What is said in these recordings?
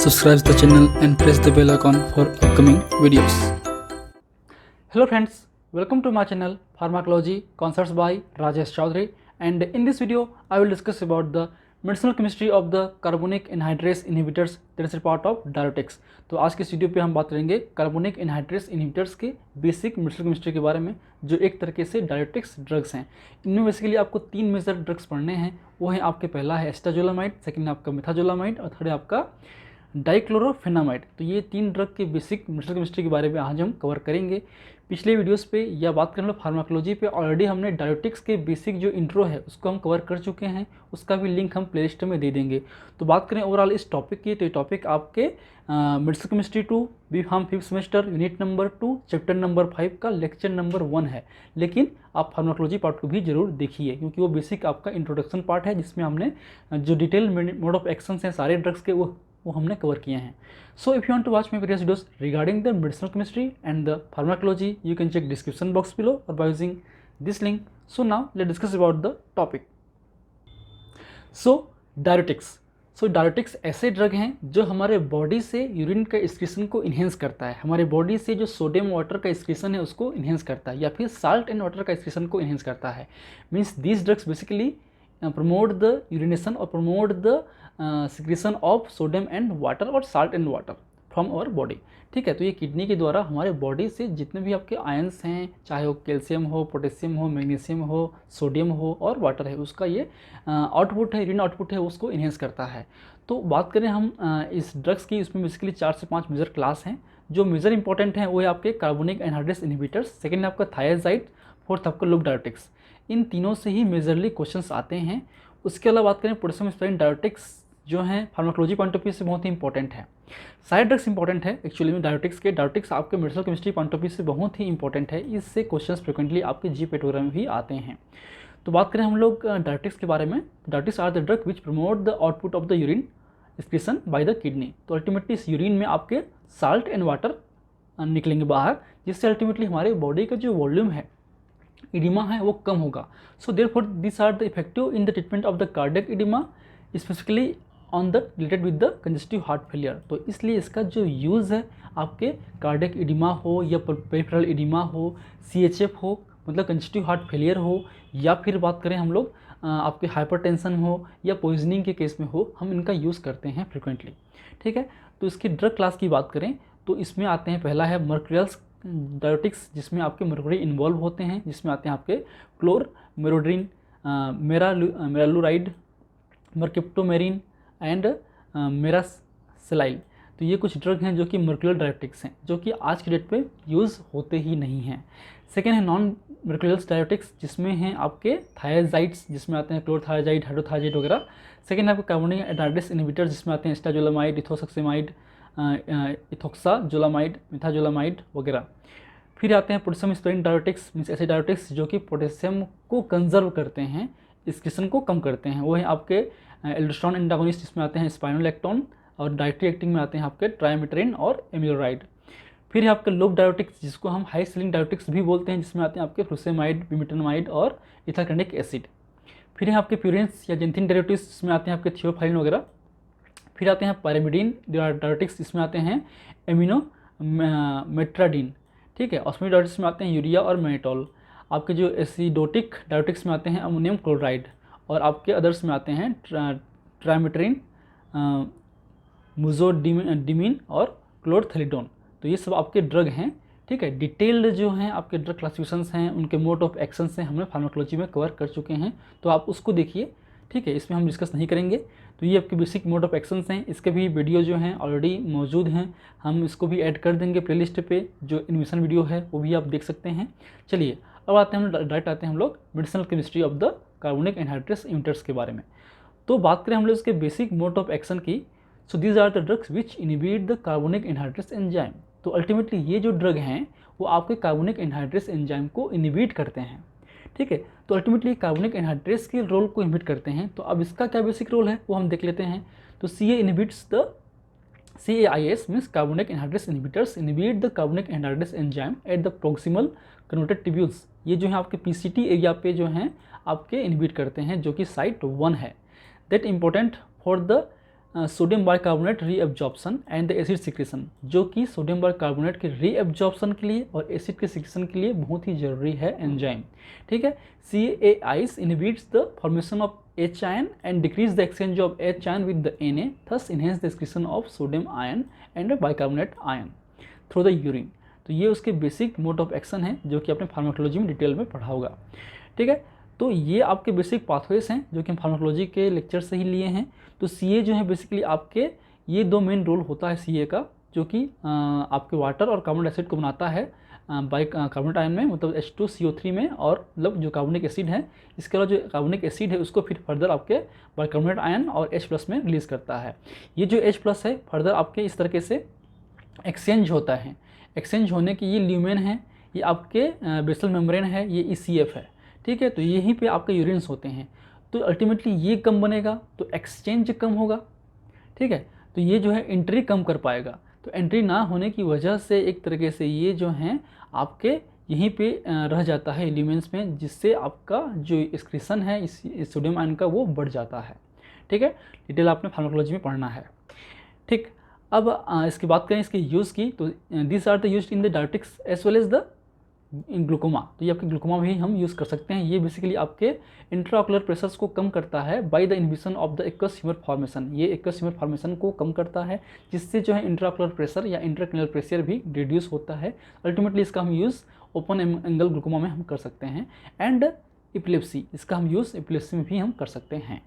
subscribe the channel and press the bell icon for upcoming videos. Hello friends, welcome to my channel Pharmacology Concepts by Rajesh Chaudhary, and in this video I will discuss about the medicinal chemistry of the carbonic anhydrase inhibitors that is a part of diuretics। तो आज के इस video पे हम बात करेंगे carbonic anhydrase inhibitors के basic medicinal chemistry के बारे में, जो एक तरीके से डायरेटिक्स ड्रग्स हैं। इनमें बेसिकली आपको तीन मेजर ड्रग्स पढ़ने हैं। वो है आपके पहला है एस्टाजोलामाइड, सेकंड है आपका मिथाजोलामाइड और थर्ड है आपका डाइक्लोरोफेनामाइड। तो ये तीन ड्रग के बेसिक मेडिसिनल केमिस्ट्री के बारे में आज हम कवर करेंगे। पिछले वीडियोस पे या बात करें लोग फार्माकोलॉजी पे ऑलरेडी हमने डायरेटिक्स के बेसिक जो इंट्रो है उसको हम कवर कर चुके हैं, उसका भी लिंक हम प्लेलिस्ट में दे देंगे। तो बात करें ओवरऑल इस टॉपिक की, तो ये टॉपिक आपके medicinal chemistry 2 B pharm 5th semester unit number 2 chapter number 5 का लेक्चर नंबर 1 है। लेकिन आप फार्माकोलॉजी पार्ट को भी जरूर देखिए, क्योंकि वो बेसिक आपका इंट्रोडक्शन पार्ट है, जिसमें हमने जो डिटेल मोड ऑफ एक्शंस हैं सारे ड्रग्स के वो हमने कवर किए हैं। So if you want to watch my previous videos regarding the medicinal chemistry and the pharmacology, you can check description box below और by using this link. So now let's discuss about the topic. So diuretics ऐसे drug हैं जो हमारे body से urine का excretion को enhance करता है, हमारे बॉडी से जो सोडियम वाटर का एक्सक्रीशन है उसको इन्हेंस करता है, या फिर साल्ट एंड वाटर का एक्सक्रीशन को इन्हेंस करता है। Means these drugs basically promote the urination or promote the secretion of sodium and water or salt and water from our body। ठीक है, तो ये किडनी के द्वारा हमारे बॉडी से जितने भी आपके आयंस हैं, चाहे वो कैल्शियम हो, पोटेशियम हो, मैग्नीशियम हो, सोडियम हो और वाटर है, उसका ये आउटपुट है, यूरिन आउटपुट है, उसको इन्हेंस करता है। तो बात करें हम इस ड्रग्स की, इसमें बेसिकली 4 से 5 मेजर क्लास हैं। जो मेजर इंपॉर्टेंट हैं वो है आपके कार्बोनिक एनहाइड्रेस इनहिबिटर्स, सेकेंड है आपका थायाजाइड, फोर्थ आपका लूप डायरेटिक्स। इन तीनों से ही मेजरली क्वेश्चंस आते हैं। उसके अलावा बात करें पोटेशियम स्पाइन डायरेटिक्स जो हैं फार्माकोलॉजी पॉइंट ऑफ व्यू से बहुत ही इंपॉर्टेंट है। सारे ड्रग्स इंपॉर्टेंट है एक्चुअली में डायरेटिक्स आपके medicinal chemistry point of view से बहुत ही इंपॉर्टेंट है। इससे क्वेश्चंस फ्रिक्वेंटली आपके जी पेटोग्राम में भी आते हैं। तो बात करें हम लोग डायरेटिक्स के बारे में, diuretics are the drug which promote the output of the urine excretion by the kidney. तो अल्टीमेटली इस यूरिन में आपके साल्ट एंड वाटर निकलेंगे बाहर, जिससे अल्टीमेटली हमारे बॉडी का जो वॉल्यूम है, इडिमा है, वो कम होगा। So therefore this are the effective in the treatment of the cardiac oedema, specifically on the related with the congestive heart failure. तो इसलिए इसका जो यूज़ है आपके कार्डियक इडिमा हो या पेरिफेरल इडिमा हो, CHF हो मतलब कंजेस्टिव हार्ट फेलियर हो, या फिर बात करें हम लोग आपके हाइपरटेंशन हो या पॉइजनिंग के केस में हो, हम इनका यूज़ करते हैं फ्रिक्वेंटली। ठीक है, तो इसकी ड्रग क्लास की बात करें तो इसमें आते हैं, पहला है मर्क्यूरियल्स डायरेटिक्स, जिसमें आपके मर्क्यूरी इन्वॉल्व होते हैं, जिसमें आते हैं आपके क्लोरमेरोड्रिन, मेरालुराइड, मर्केप्टोमेरिन एंड मेरासेलाइल। तो ये कुछ ड्रग हैं जो कि मर्क्यूरियल डायरेटिक्स हैं, जो कि आज की डेट पे यूज़ होते ही नहीं हैं। सेकेंड है नॉन मर्क्यूरियल्स डायरेटिक्स, जिसमें हैं आपके थायाजाइड्स, जिसमें आते हैं क्लोरथायाजाइड, हाइड्रोथायाजाइड वगैरह। सेकेंड है आपके कार्बोनिक एनहाइड्रेस इनहिबिटर्स, जिसमें आते हैं एस्टाजोलामाइड, इथोसक्सेमाइड, इथोक्साजोलामाइड, मिथाजोलामाइड वगैरह। फिर आते हैं पोटेशियम स्पाइन डायरेटिक्स, मीन्स ऐसे डायरेटिक्स जो कि पोटेशियम को कंजर्व करते हैं, एक्सक्रीशन को कम करते हैं। वो है आपके एल्डोस्टेरोन एंटागोनिस्ट, जिसमें आते हैं स्पाइनोलेक्टोन, और डायरेक्टली एक्टिंग में आते हैं आपके ट्राइमेट्रिन और एमिलोराइड। फिर है आपके लोब डायरेटिक्स, जिसको हम हाई सेलिंग डायरेटिक्स भी बोलते हैं, जिसमें आते हैं आपके फ्लुसेमाइड, बिमिटोनामाइड और इथाकर्निक एसिड। फिर है आपके प्यूरिन्स या जेंथिन डायरेटिक्स, जिसमें आते हैं आपके थियोफाइलिन वगैरह। फिर आते हैं पायरिमिडीन डायरेटिक्स, जिसमें आते हैं एमिनो मेट्राडीन। ठीक है, ऑस्मोटिक डायरेटिक्स में आते हैं यूरिया और मैनिटोल। आपके जो एसिडोटिक डायरेटिक्स में आते हैं अमोनियम क्लोराइड, और आपके अदर्स में आते हैं ट्राइमेट्रिन, मुजोडिमिन और क्लोरथेलिडोन। तो ये सब आपके ड्रग हैं। ठीक है, डिटेल्ड जो हैं आपके ड्रग क्लासिफिकेशंस हैं, उनके मोड ऑफ एक्शंस हैं, हमने फार्माकोलॉजी में कवर कर चुके हैं, तो आप उसको देखिए। ठीक है, इसमें हम डिस्कस नहीं करेंगे। तो ये आपके बेसिक मोड ऑफ एक्शंस हैं। इसके भी वीडियो जो हैं ऑलरेडी मौजूद हैं, हम इसको भी ऐड कर देंगे प्लेलिस्ट पे। जो इन्वेशन वीडियो है वो भी आप देख सकते हैं। चलिए अब आते हैं, हम डायरेक्ट आते हैं हम लोग medicinal chemistry of the carbonic anhydrase inhibitors के बारे में। तो बात करें हम लोग इसके बेसिक मोड ऑफ एक्शन की, so these are the drugs which inhibit the carbonic anhydrase enzyme. तो अल्टीमेटली ये जो ड्रग हैं वो आपके कार्बोनिक एनहाइड्रेस एंजाइम को इनहिबिट करते हैं। ठीक है, तो अल्टीमेटली कार्बोनिक एनहाइड्रेस के रोल को इनहिबिट करते हैं। तो अब इसका क्या बेसिक रोल है वो हम देख लेते हैं। तो CAIS means carbonic anhydrase inhibitors inhibit the carbonic anhydrase enzyme at the proximal converted tubules. ये जो है आपके PCT एरिया पे जो हैं आपके इनहिबिट करते हैं, जो कि साइट 1 है। That important for the sodium bicarbonate reabsorption and the acid secretion, जो कि सोडियम बाइकार्बोनेट के रीअब्जॉर्प्शन के लिए और एसिड के सिक्रेशन के लिए बहुत ही जरूरी है एंजाइम। ठीक है, CaIs inhibits the formation of H ion and decrease the exchange of H ion with the Na, thus enhance the excretion of sodium ion and bicarbonate ion through the urine। तो ये उसके basic mode of action है जो कि आपने pharmacology में detail में पढ़ा होगा। ठीक है, तो ये आपके बेसिक पाथवेज हैं जो कि हम फार्माकोलॉजी के लेक्चर से ही लिए हैं। तो Ca जो है बेसिकली आपके ये दो मेन रोल होता है Ca का, जो कि आपके वाटर और कार्बन डाइऑक्साइड को बनाता है कार्बोनेट आयन में, मतलब H2CO3 में, और मतलब जो कार्बोनिक एसिड है, इसके अलावा जो कार्बोनिक एसिड है उसको फिर फर्दर आपके बाइकार्बोनेट आयन और H+ में रिलीज़ करता है। ये जो H+ है फर्दर आपके इस तरीके से एक्सचेंज होता है। एक्सचेंज होने की ये ल्यूमेन है, ये आपके बेसल मेम्ब्रेन है, ये ECF है। ठीक है, तो यहीं पे आपके यूरिन्स होते हैं। तो अल्टीमेटली ये कम बनेगा तो एक्सचेंज कम होगा। ठीक है, तो ये जो है एंट्री कम कर पाएगा। तो एंट्री ना होने की वजह से एक तरीके से ये जो हैं आपके यहीं पे रह जाता है एलिमेंट्स में, जिससे आपका जो एक्सक्रीशन है इस सोडियम आयन का वो बढ़ जाता है। ठीक है, डिटेल आपने फार्माकोलॉजी में पढ़ना है। ठीक, अब इसकी बात करें इसके यूज़ की, तो this are the used in the diuretics as well as the glaucoma. तो ये आपके ग्लूकोमा भी हम यूज़ कर सकते हैं। ये बेसिकली आपके इंट्राऑकुलर प्रेशर्स को कम करता है by the inhibition of the aqueous humour formation. ये एक्वस ह्यूमर फॉर्मेशन को कम करता है, जिससे जो है इंट्राऑकुलर प्रेशर या इंट्राक्रेनियल प्रेशर भी रिड्यूस होता है। अल्टीमेटली इसका हम यूज़ ओपन एंगल ग्लूकोमा में हम कर सकते हैं। एंड एपिलेप्सी, इसका हम यूज़ एपिलेप्सी में भी हम कर सकते हैं।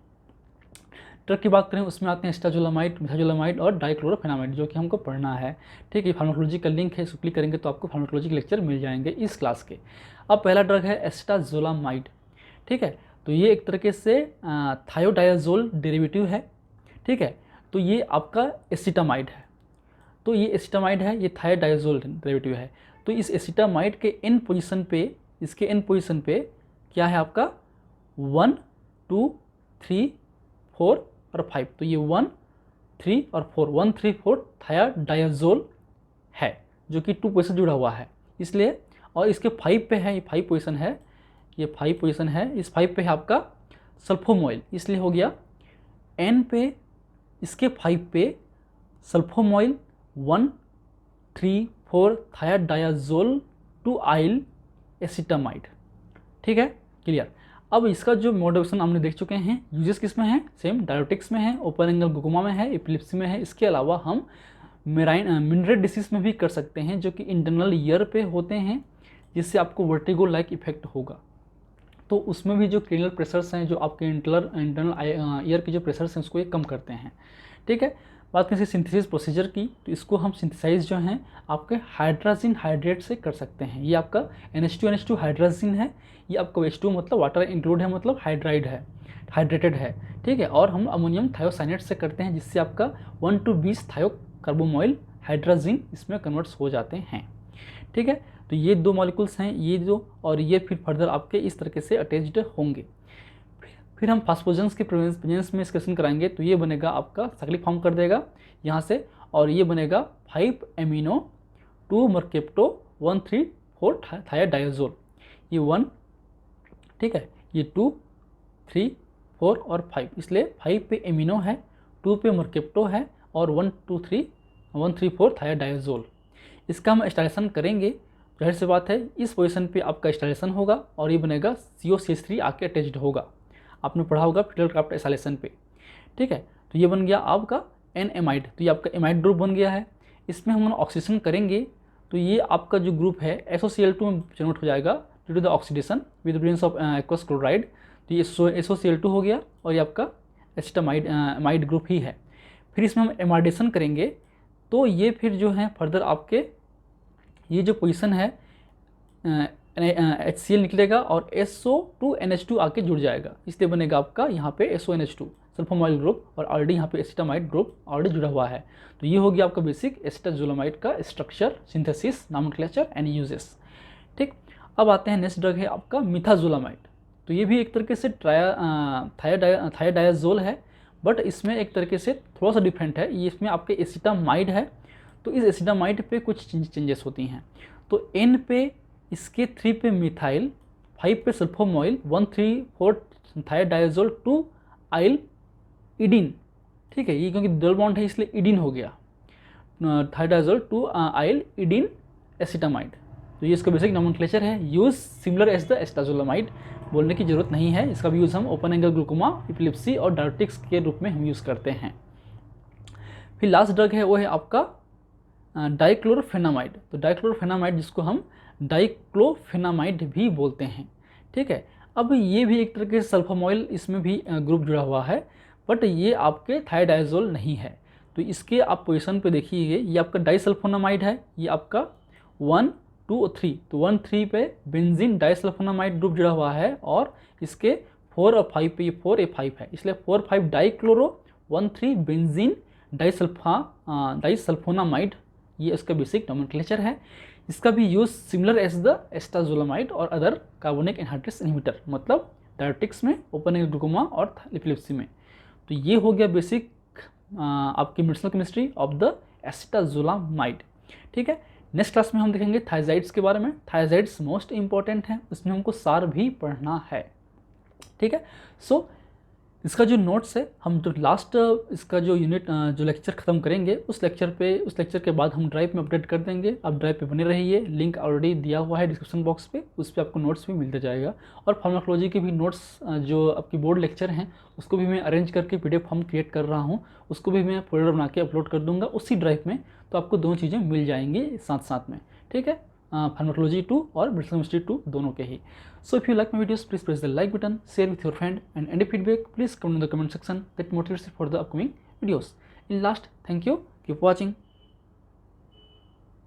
ड्रग की बात करें उसमें आते हैं एस्टाजोलामाइड, मिथाजोलामाइड और डाइक्लोरोफेनामाइड, जो कि हमको पढ़ना है। ठीक है, फार्माकोलॉजी का लिंक है, क्लिक करेंगे तो आपको फार्माकोलॉजी के लेक्चर मिल जाएंगे इस क्लास के। अब पहला ड्रग है एस्टाजोलामाइड। ठीक है, तो ये एक तरीके से थायोडायाजोल डेरिवेटिव है। ठीक है, तो ये आपका एसिटामाइड है। तो ये एसिटामाइड है, ये थायोडायाजोल डेरिवेटिव है। तो इस एसिटामाइड के एन पोजीशन पे, इसके एन पोजीशन पे क्या है आपका 1, 2, 3, 4 और 5। तो ये 1, 3 और 4, 1, 3, 4 थायोडायाजोल है, जो कि 2 पोजीशन जुड़ा हुआ है इसलिए। और इसके 5 पे है, ये 5 पोजीशन है, ये 5 पोजीशन है। इस 5 पे है आपका सल्फोमोइल, इसलिए हो गया N पे, इसके 5 पे सल्फोमोइल 1, 3, 4 थायोडायाजोल 2 आइल एसिटामाइड। ठीक है, क्लियर। अब इसका जो मोड ऑफ एक्शन हमने देख चुके हैं। यूजेस किस में है, सेम डायरेटिक्स में है, ओपन एंगल ग्लूकोमा में है, एपिलेप्सी में है। इसके अलावा हम मिनरेट डिसीज में भी कर सकते हैं, जो कि इंटरनल ईयर पे होते हैं, जिससे आपको वर्टिगो लाइक इफेक्ट होगा। तो उसमें भी जो क्रेनियल प्रेशर्स हैं, जो आपके इंटरनल ईयर के जो प्रेशर्स हैं, उसको ये कम करते हैं। ठीक है, बात करें सिंथेसिस प्रोसीजर की, तो इसको हम सिंथेसाइज जो हैं आपके हाइड्राजिन हाइड्रेट से कर सकते हैं। ये आपका NH2 हाइड्राजिन है, ये आपका H2 मतलब वाटर इंक्लूड है, मतलब हाइड्राइड है, हाइड्रेटेड है। ठीक है, और हम अमोनियम थायोसाइनेट से करते हैं, जिससे आपका 1 to 20 थायोकार्बोमोइल हाइड्राजिन इसमें कन्वर्ट्स हो जाते हैं। ठीक है, तो ये दो मॉलिक्यूल्स हैं, ये जो, और ये फिर फर्दर आपके इस तरीके से अटैच्ड होंगे। फिर हम फास्फोजेंस के प्रेजेंस में डिस्कशन कराएंगे, तो ये बनेगा आपका साइक्लिक फॉर्म कर देगा यहाँ से, और ये बनेगा 5 एमिनो 2 मर्केप्टो 1, 3, 4 थायोडायाजोल। ये 1, ठीक है, ये 2, 3, 4 और 5, इसलिए 5 पे एमिनो है, 2 पे मर्केप्टो है, और 1, 2, 3, 1, 3, 4 थायोडायाजोल। इसका हम इंस्टॉलेशन करेंगे, जाहिर सी बात है इस पोजीशन पे आपका इंस्टॉलेशन होगा, और ये बनेगा COCH3 आके अटैच्ड होगा। आपने पढ़ा होगा फिटल क्राफ्ट इंस्टॉलेशन पे। ठीक है, तो ये बन गया आपका N-एमाइड, तो ये आपका एमाइड ग्रुप बन गया है। इसमें हम ऑक्सीडेशन करेंगे, तो ये आपका जो ग्रुप है SOCl2 में कन्वर्ट हो जाएगा due to the oxidation with presence of aqueous chloride. तो ये SOCl2 हो गया, और ये आपका एसिटामाइड ग्रुप ही है। फिर इसमें हम एमाइडेशन करेंगे, तो ये फिर जो है फर्दर आपके ये जो पोजीशन है HCl निकलेगा और SO2NH2 आके जुड़ जाएगा, इसलिए बनेगा आपका यहाँ पे SONH2 सल्फोमोइल ग्रुप, और ऑलरेडी यहाँ पे एसिटामाइड ग्रुप ऑलरेडी जुड़ा हुआ है। तो ये हो गया आपका बेसिक एस्टाजोलामाइड का structure, synthesis, nomenclature and uses. ठीक, अब आते हैं नेक्स्ट ड्रग है आपका मिथाजोलामाइड। तो ये भी एक तरीके से थायोडायाजोल है, बट इसमें एक तरीके से थोड़ा सा डिफरेंट है। ये इसमें आपके एसिटामाइड है, तो इस एसिटामाइड पे कुछ चेंजेस होती हैं। तो N पे इसके 3 पे मिथाइल, 5 पे सल्फोमोइल, 1, 3, 4 थायोडायाजोल 2 आइल इडीन ठीक है, ये क्योंकि डबल बॉन्ड है इसलिए इडीन हो गया, थायोडाइजोल टू आइल इडीन एसिटामाइड। तो ये इसका बेसिक नोमेनक्लेचर है। Use similar as the acetazolamide, बोलने की जरूरत नहीं है। इसका भी यूज़ हम ओपन एंगल ग्लूकोमा, एपिलेप्सी और डायरेटिक्स के रूप में हम यूज़ करते हैं। फिर लास्ट ड्रग है वो है आपका डाइक्लोरोफेनामाइड। तो डाइक्लोरोफेनामाइड जिसको हम डाइक्लोफेनामाइड भी बोलते हैं, ठीक है। अब ये भी एक तरह के सल्फामॉइल, इसमें भी ग्रुप जुड़ा हुआ है, बट ये आपके थायोडाइजोल नहीं है। तो इसके आप पोजीशन पे देखिए, ये आपका डाइसल्फोनामाइड है, ये आपका 1, 2 और 3। तो 1, 3 पे बेंजीन डाइसल्फोनामाइड ग्रुप जुड़ा हुआ है, और इसके 4 और 5 पे ये 4A5 है, इसलिए 4, 5 डाइक्लोरो 1, 3 बेंजीन डाइसल्फोनामाइड, ये इसका बेसिक नोमेनक्लेचर है। इसका भी use similar as the acetazolamide और अदर कार्बोनिक एनहाइड्रेस इनहिबिटर, मतलब डायरेटिक्स में, ओपन एंगल ग्लूकोमा और एपिलेप्सी में। तो ये हो गया बेसिक आपकी medicinal chemistry of the acetazolamide, ठीक है। नेक्स्ट क्लास में हम देखेंगे थायजाइड्स के बारे में। थायजाइड्स मोस्ट इंपॉर्टेंट है, उसमें हमको सार भी पढ़ना है, ठीक है। सो इसका जो नोट्स है, हम जो लास्ट इसका जो यूनिट जो लेक्चर ख़त्म करेंगे, उस लेक्चर के बाद हम ड्राइव में अपडेट कर देंगे। आप ड्राइव पे बने रहिए, लिंक ऑलरेडी दिया हुआ है डिस्क्रिप्शन बॉक्स पे, उस पर आपको नोट्स भी मिलते जाएगा। और फार्माकोलॉजी के भी नोट्स जो आपकी बोर्ड लेक्चर हैं, उसको भी मैं अरेंज करके PDF फॉर्म क्रिएट कर रहा हूँ, उसको भी मैं फोल्डर बना के अपलोड कर दूँगा उसी ड्राइव में। तो आपको दोनों चीज़ें मिल जाएंगी साथ साथ में, ठीक है। फार्माकोलॉजी 2 और मेडिसिनल केमिस्ट्री 2 दोनों के ही। So if you like my videos, please press the like button, share with your friend, and any feedback, please comment in the comment section. That motivates you for the upcoming videos. In last, thank you. Keep watching.